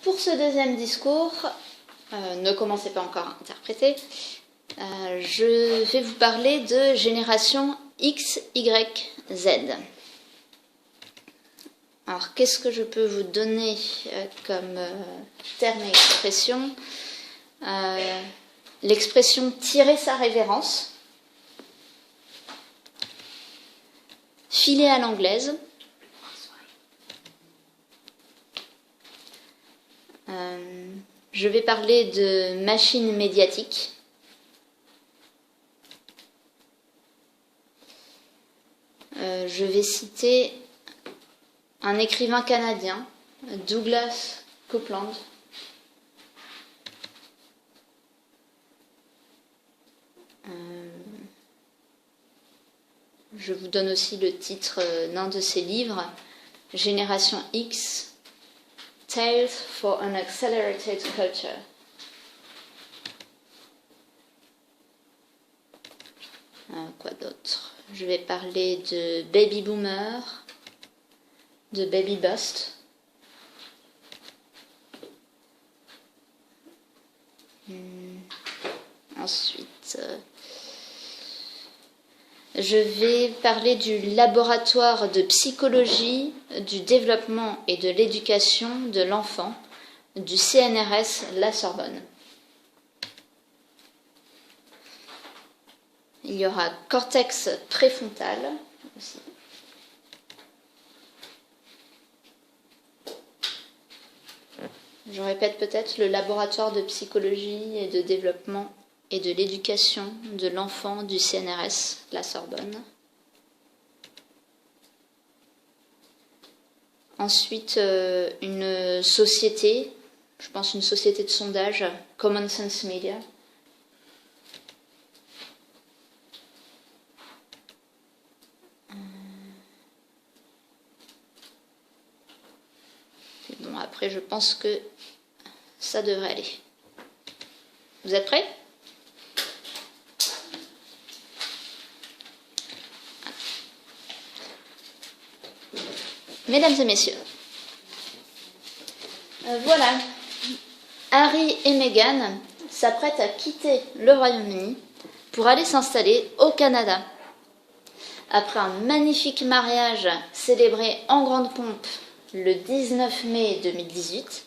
Pour ce deuxième discours, ne commencez pas encore à interpréter, je vais vous parler de génération X, Y, Z. Alors, qu'est-ce que je peux vous donner comme terme et expression? L'expression tirer sa révérence, filer à l'anglaise, je vais parler de machine médiatique, je vais citer un écrivain canadien, Douglas Coupland. Je vous donne aussi le titre d'un de ses livres, Génération X, Tales for an Accelerated Culture. Quoi d'autre? Je vais parler de Baby Boomer, de Baby Bust. Ensuite, je vais parler du laboratoire de psychologie, du développement et de l'éducation de l'enfant du CNRS La Sorbonne. Il y aura cortex préfrontal aussi. Je répète peut-être le laboratoire de psychologie et de développement et de l'éducation de l'enfant du CNRS La Sorbonne. Ensuite, une société, je pense une société de sondage, Common Sense Media. Bon, après, je pense que ça devrait aller. Vous êtes prêts ? Mesdames et messieurs, voilà, Harry et Meghan s'apprêtent à quitter le Royaume-Uni pour aller s'installer au Canada. Après un magnifique mariage célébré en grande pompe le 19 mai 2018,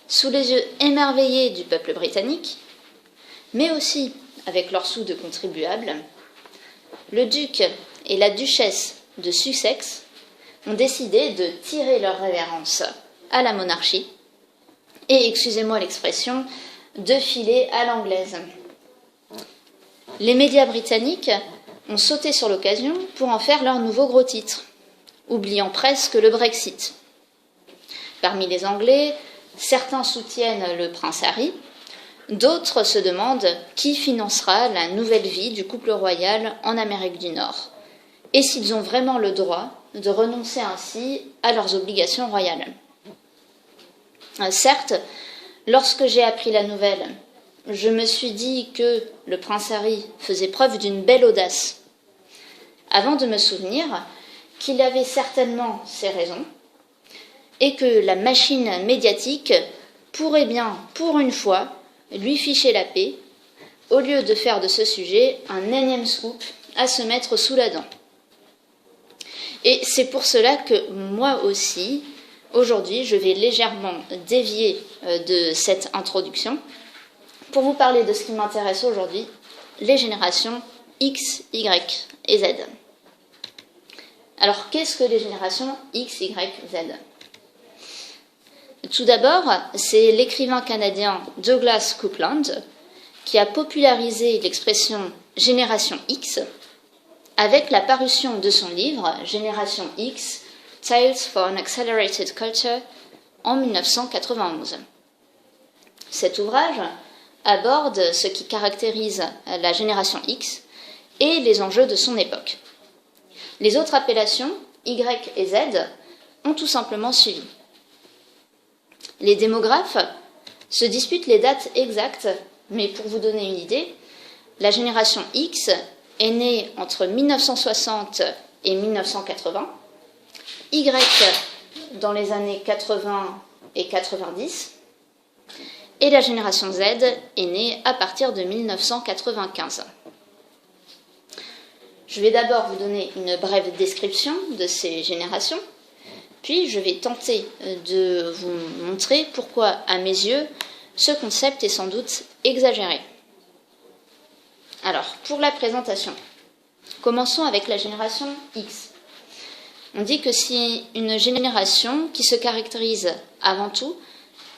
sous les yeux émerveillés du peuple britannique, mais aussi avec leurs sous de contribuables, le duc et la duchesse de Sussex ont décidé de tirer leur révérence à la monarchie et, excusez-moi l'expression, de filer à l'anglaise. Les médias britanniques ont sauté sur l'occasion pour en faire leur nouveau gros titre, oubliant presque le Brexit. Parmi les Anglais, certains soutiennent le prince Harry, d'autres se demandent qui financera la nouvelle vie du couple royal en Amérique du Nord, et s'ils ont vraiment le droit de renoncer ainsi à leurs obligations royales. Certes, lorsque j'ai appris la nouvelle, je me suis dit que le prince Harry faisait preuve d'une belle audace, avant de me souvenir qu'il avait certainement ses raisons, et que la machine médiatique pourrait bien, pour une fois, lui ficher la paix, au lieu de faire de ce sujet un énième scoop à se mettre sous la dent. Et c'est pour cela que moi aussi, aujourd'hui, je vais légèrement dévier de cette introduction pour vous parler de ce qui m'intéresse aujourd'hui, les générations X, Y et Z. Alors, qu'est-ce que les générations X, Y, Z ? Tout d'abord, c'est l'écrivain canadien Douglas Coupland qui a popularisé l'expression génération X avec la parution de son livre Génération X, Tales for an Accelerated Culture en 1991. Cet ouvrage aborde ce qui caractérise la génération X et les enjeux de son époque. Les autres appellations, Y et Z, ont tout simplement suivi. Les démographes se disputent les dates exactes, mais pour vous donner une idée, la génération X est née entre 1960 et 1980, Y dans les années 80 et 90. Et la génération Z est née à partir de 1995. Je vais d'abord vous donner une brève description de ces générations, puis je vais tenter de vous montrer pourquoi, à mes yeux, ce concept est sans doute exagéré. Alors, pour la présentation, commençons avec la génération X. On dit que c'est une génération qui se caractérise avant tout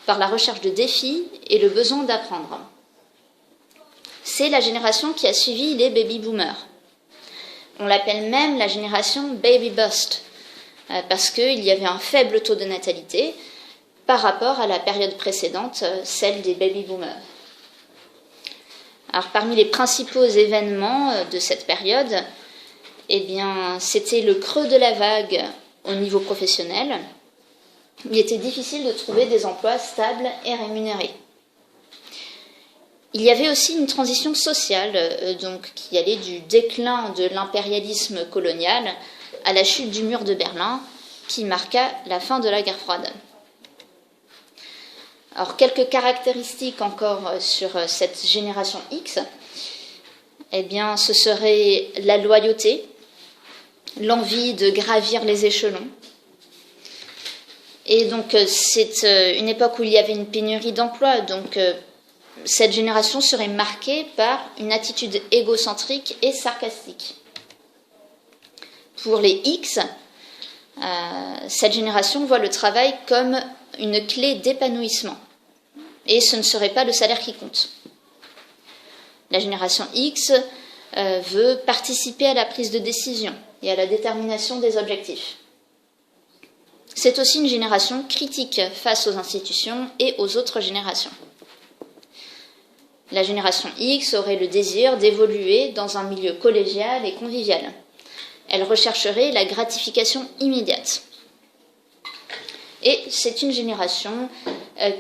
par la recherche de défis et le besoin d'apprendre. C'est la génération qui a suivi les baby-boomers. On l'appelle même la génération baby bust, parce qu'il y avait un faible taux de natalité par rapport à la période précédente, celle des baby-boomers. Alors, parmi les principaux événements de cette période, eh bien, c'était le creux de la vague au niveau professionnel. Il était difficile de trouver des emplois stables et rémunérés. Il y avait aussi une transition sociale, donc, qui allait du déclin de l'impérialisme colonial à la chute du mur de Berlin, qui marqua la fin de la guerre froide. Alors, quelques caractéristiques encore sur cette génération X. Eh bien, ce serait la loyauté, l'envie de gravir les échelons. Et donc, c'est une époque où il y avait une pénurie d'emplois, donc cette génération serait marquée par une attitude égocentrique et sarcastique. Pour les X, cette génération voit le travail comme une clé d'épanouissement. Et ce ne serait pas le salaire qui compte. La génération X veut participer à la prise de décision et à la détermination des objectifs. C'est aussi une génération critique face aux institutions et aux autres générations. La génération X aurait le désir d'évoluer dans un milieu collégial et convivial. Elle rechercherait la gratification immédiate. Et c'est une génération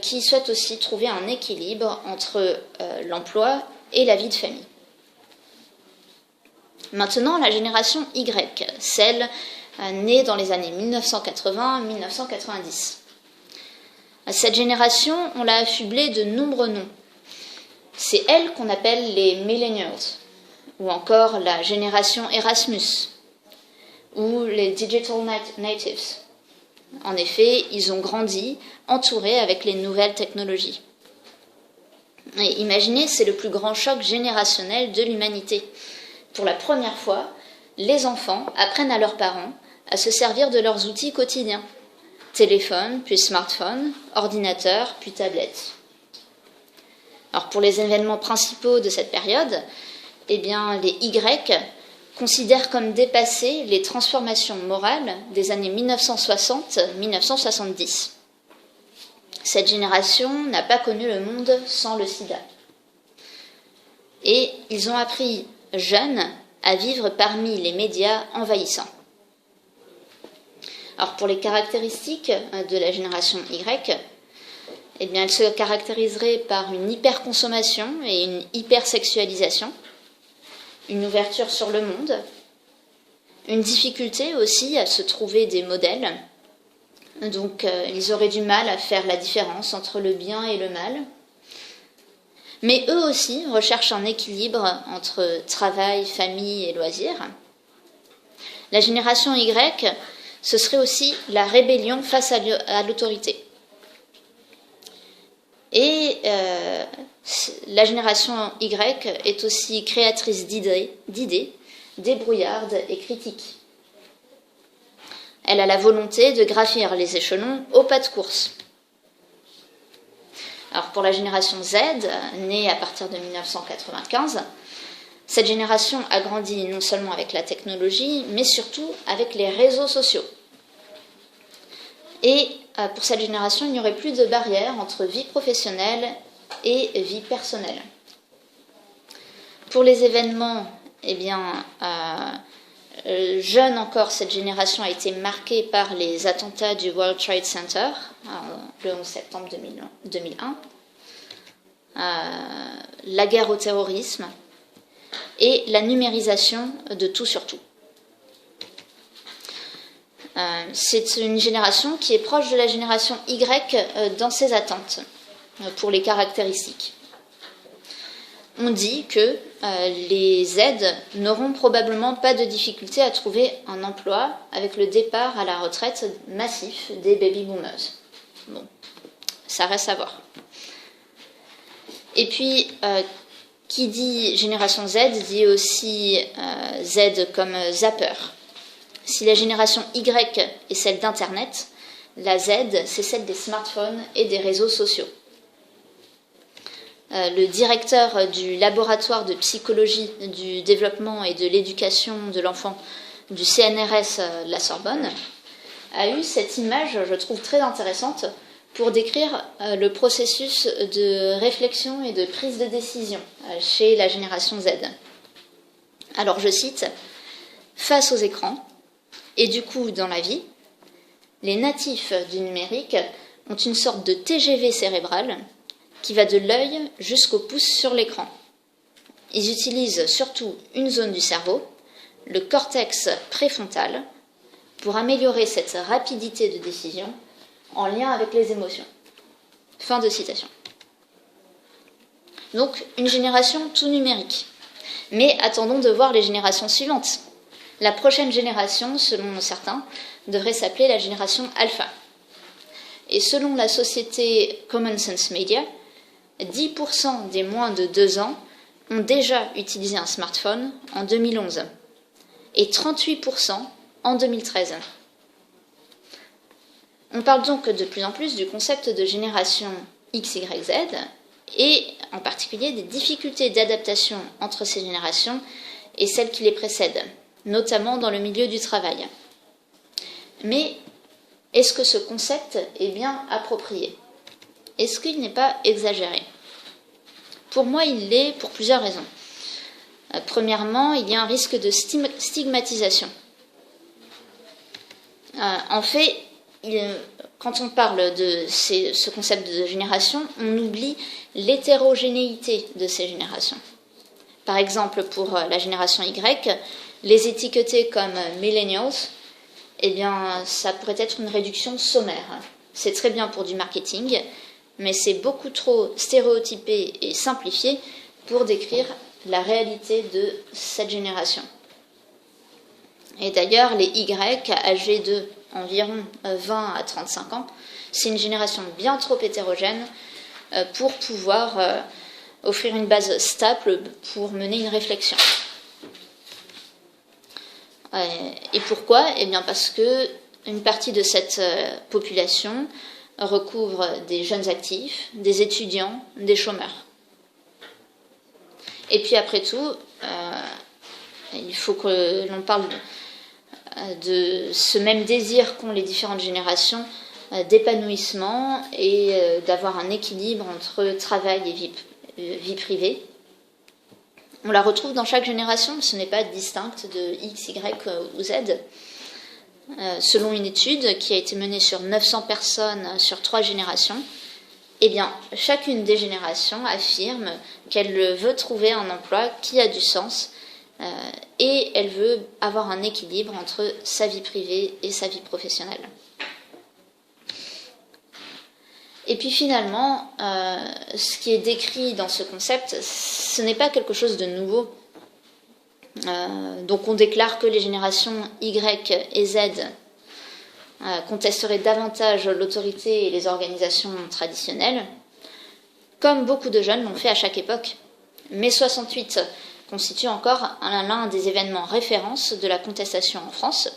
qui souhaite aussi trouver un équilibre entre l'emploi et la vie de famille. Maintenant, la génération Y, celle née dans les années 1980-1990. Cette génération, on l'a affublée de nombreux noms. C'est elle qu'on appelle les millennials, ou encore la génération Erasmus, ou les digital natives. En effet, ils ont grandi entourés avec les nouvelles technologies. Et imaginez, c'est le plus grand choc générationnel de l'humanité. Pour la première fois, les enfants apprennent à leurs parents à se servir de leurs outils quotidiens. Téléphone, puis smartphone, ordinateur, puis tablette. Alors pour les événements principaux de cette période, eh bien, les Y considèrent comme dépassées les transformations morales des années 1960-1970. Cette génération n'a pas connu le monde sans le sida. Et ils ont appris, jeunes, à vivre parmi les médias envahissants. Alors pour les caractéristiques de la génération Y, eh bien, elle se caractériserait par une hyperconsommation et une hypersexualisation, une ouverture sur le monde, une difficulté aussi à se trouver des modèles. Donc, ils auraient du mal à faire la différence entre le bien et le mal. Mais eux aussi recherchent un équilibre entre travail, famille et loisirs. La génération Y, ce serait aussi la rébellion face à l'autorité. Et la génération Y est aussi créatrice d'idées, débrouillarde et critique. Elle a la volonté de gravir les échelons au pas de course. Alors pour la génération Z, née à partir de 1995, cette génération a grandi non seulement avec la technologie, mais surtout avec les réseaux sociaux. Et pour cette génération, il n'y aurait plus de barrière entre vie professionnelle et vie personnelle. Pour les événements, eh bien, jeune encore, cette génération a été marquée par les attentats du World Trade Center le 11 septembre 2001, la guerre au terrorisme et la numérisation de tout sur tout. C'est une génération qui est proche de la génération Y dans ses attentes pour les caractéristiques. On dit que les Z n'auront probablement pas de difficulté à trouver un emploi avec le départ à la retraite massif des baby-boomers. Bon, ça reste à voir. Et puis, qui dit génération Z dit aussi Z comme zapper. Si la génération Y est celle d'Internet, la Z, c'est celle des smartphones et des réseaux sociaux. Le directeur du laboratoire de psychologie du développement et de l'éducation de l'enfant du CNRS de la Sorbonne a eu cette image, je trouve très intéressante, pour décrire le processus de réflexion et de prise de décision chez la génération Z. Alors je cite, « Face aux écrans, et du coup dans la vie, les natifs du numérique ont une sorte de TGV cérébral qui va de l'œil jusqu'au pouce sur l'écran. Ils utilisent surtout une zone du cerveau, le cortex préfrontal, pour améliorer cette rapidité de décision en lien avec les émotions. » Fin de citation. Donc, une génération tout numérique. Mais attendons de voir les générations suivantes. La prochaine génération, selon certains, devrait s'appeler la génération alpha. Et selon la société Common Sense Media, 10% des moins de 2 ans ont déjà utilisé un smartphone en 2011 et 38% en 2013. On parle donc de plus en plus du concept de génération XYZ et en particulier des difficultés d'adaptation entre ces générations et celles qui les précèdent, notamment dans le milieu du travail. Mais est-ce que ce concept est bien approprié ? Est-ce qu'il n'est pas exagéré ? Pour moi, il l'est pour plusieurs raisons. Premièrement, il y a un risque de stigmatisation. En fait, quand on parle de ce concept de génération, on oublie l'hétérogénéité de ces générations. Par exemple, pour la génération Y, les étiqueter comme millennials, eh bien, ça pourrait être une réduction sommaire. C'est très bien pour du marketing, mais c'est beaucoup trop stéréotypé et simplifié pour décrire la réalité de cette génération. Et d'ailleurs, les Y, âgés de environ 20 à 35 ans, c'est une génération bien trop hétérogène pour pouvoir offrir une base stable pour mener une réflexion. Et pourquoi ? Eh bien parce que une partie de cette population recouvre des jeunes actifs, des étudiants, des chômeurs. Et puis après tout, il faut que l'on parle de ce même désir qu'ont les différentes générations d'épanouissement et d'avoir un équilibre entre travail et vie privée. On la retrouve dans chaque génération, ce n'est pas distinct de X, Y ou Z. Selon une étude qui a été menée sur 900 personnes sur 3 générations, eh bien, chacune des générations affirme qu'elle veut trouver un emploi qui a du sens et elle veut avoir un équilibre entre sa vie privée et sa vie professionnelle. Et puis finalement, ce qui est décrit dans ce concept, ce n'est pas quelque chose de nouveau. Donc on déclare que les générations Y et Z contesteraient davantage l'autorité et les organisations traditionnelles, comme beaucoup de jeunes l'ont fait à chaque époque. Mai 68 constitue encore l'un des événements références de la contestation en France,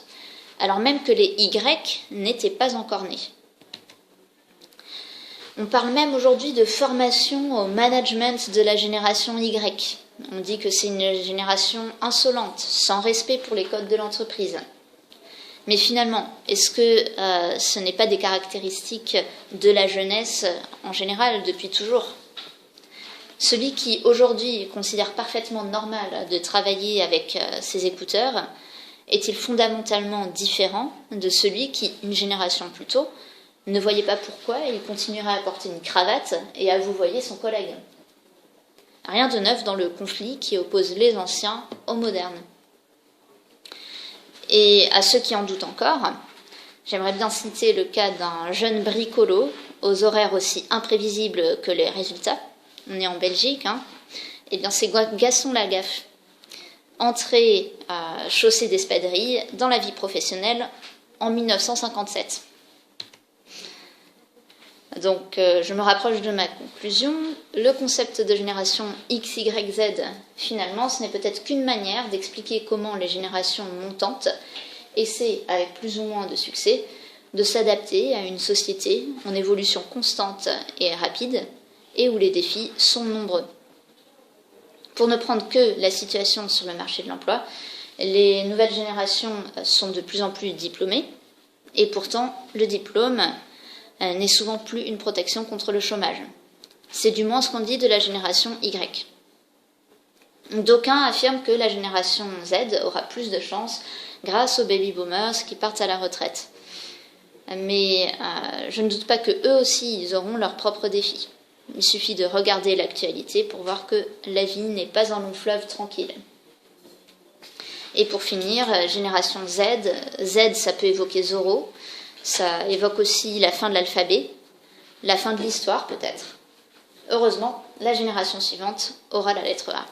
alors même que les Y n'étaient pas encore nés. On parle même aujourd'hui de formation au management de la génération Y. On dit que c'est une génération insolente, sans respect pour les codes de l'entreprise. Mais finalement, est-ce que ce n'est pas des caractéristiques de la jeunesse en général depuis toujours ? Celui qui aujourd'hui considère parfaitement normal de travailler avec ses écouteurs est-il fondamentalement différent de celui qui, une génération plus tôt, ne voyait pas pourquoi il continuerait à porter une cravate et à vouvoyer son collègue ? Rien de neuf dans le conflit qui oppose les anciens aux modernes. Et à ceux qui en doutent encore, J'aimerais bien citer le cas d'un jeune bricolo, aux horaires aussi imprévisibles que les résultats. On est en Belgique, hein. Eh bien, c'est Gaston Lagaffe, entré à chaussée d'espadrilles dans la vie professionnelle en 1957. Donc, je me rapproche de ma conclusion. Le concept de génération X, Y, Z, finalement, ce n'est peut-être qu'une manière d'expliquer comment les générations montantes essaient, avec plus ou moins de succès, de s'adapter à une société en évolution constante et rapide, et où les défis sont nombreux. Pour ne prendre que la situation sur le marché de l'emploi, les nouvelles générations sont de plus en plus diplômées, et pourtant, le diplôme n'est souvent plus une protection contre le chômage. C'est du moins ce qu'on dit de la génération Y. D'aucuns affirment que la génération Z aura plus de chance grâce aux baby-boomers qui partent à la retraite. Mais je ne doute pas que eux aussi, ils auront leurs propres défis. Il suffit de regarder l'actualité pour voir que la vie n'est pas un long fleuve tranquille. Et pour finir, génération Z, Z ça peut évoquer Zorro, ça évoque aussi la fin de l'alphabet, la fin de l'histoire peut-être. Heureusement, la génération suivante aura la lettre A.